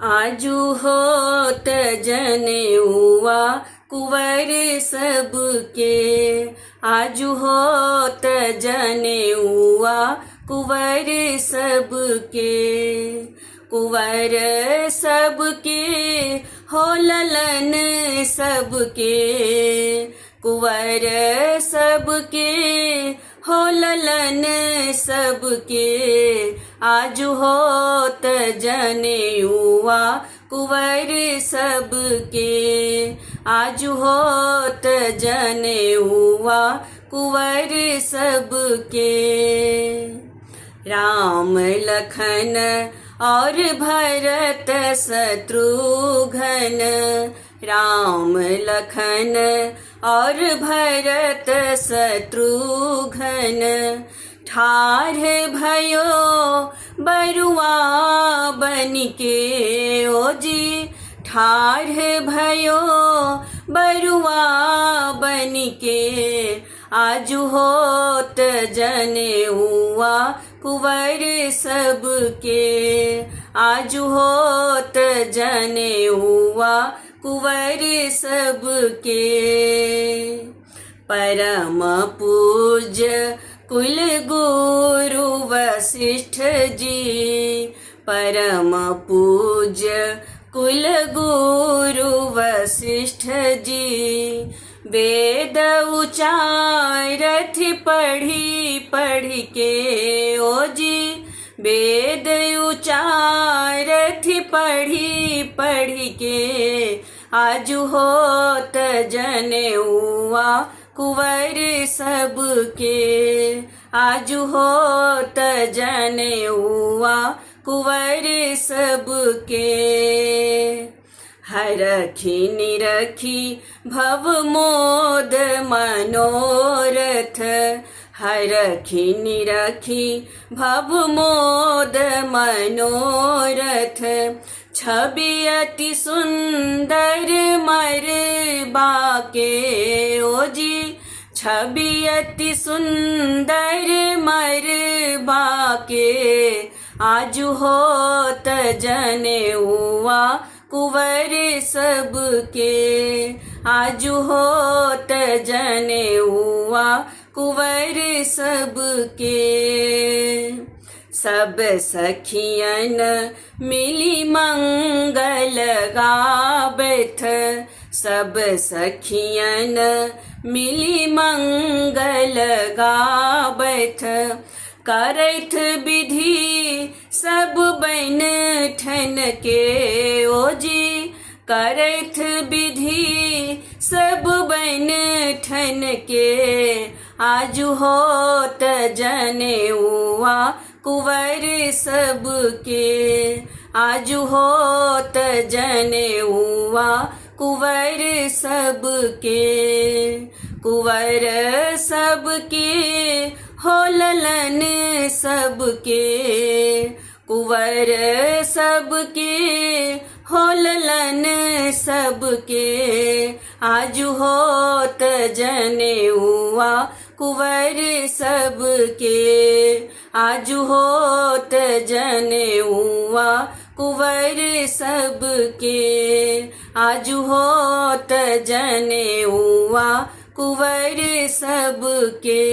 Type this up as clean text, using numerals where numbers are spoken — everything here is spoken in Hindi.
आजू होत जनेउआ कुंवर सबके। आजू होत जनेउआ कुंवर सबके। कुंवर सबके हो ललन सबके। कुंवर सबके हो ललन सबके। आजू होत जनेउआ कुंवर सबके। आजू होत जनेउआ कुंवर सबके। राम लखन और भरत शत्रुघ्न। राम लखन और भरत शत्रुघ्न। ठाढ़ भयो बरुआ बनिके ओ जी। ठाढ़ भयो बरुआ बनिके। आजू होत जनेउआ कुंवर सबके। आजू होत जनेउआ कुंवर सबके। परम पूज्य कुल गुरु वशिष्ठ जी। परम पूज्य कुल गुरु वशिष्ठ जी। वेद उचारथ पढ़ी पढ़ी के ओ जी। वेद उचारथ पढ़ी पढ़ी के। आजू होत जनेउआ कुंवर सबके। आजू होत जनेउआ कुंवर सबके। हरखी निरखी भव मोद मनोरथ। हरखी निरखी भव मोद मनोरथ। छवि अति सुंदर मर बाके ओ जी। छवि अति सुंदर मर बाके। आजू होत जनेउआ कुंवर सबके। आजू होत जनेउआ कुंवर सबके। सब सखियन मिली मंगल गावथ। सब सखियन मिली मंगल गावथ। करैथ विधि सब बन ठन के ओ जी। करैथ विधि सब बन ठन के। आजू होत जनेउआ कुंवर सबके। आजू होत जनेउआ कुंवर सबके। कुंवर सबके हो ललन सबके। कुंवर सबके हो ललन सबके। आजू होत जनेउआ कुंवर सबके। आजू होत जनेउआ कुंवर सबके। आजू होत जनेउआ कुंवर सबके।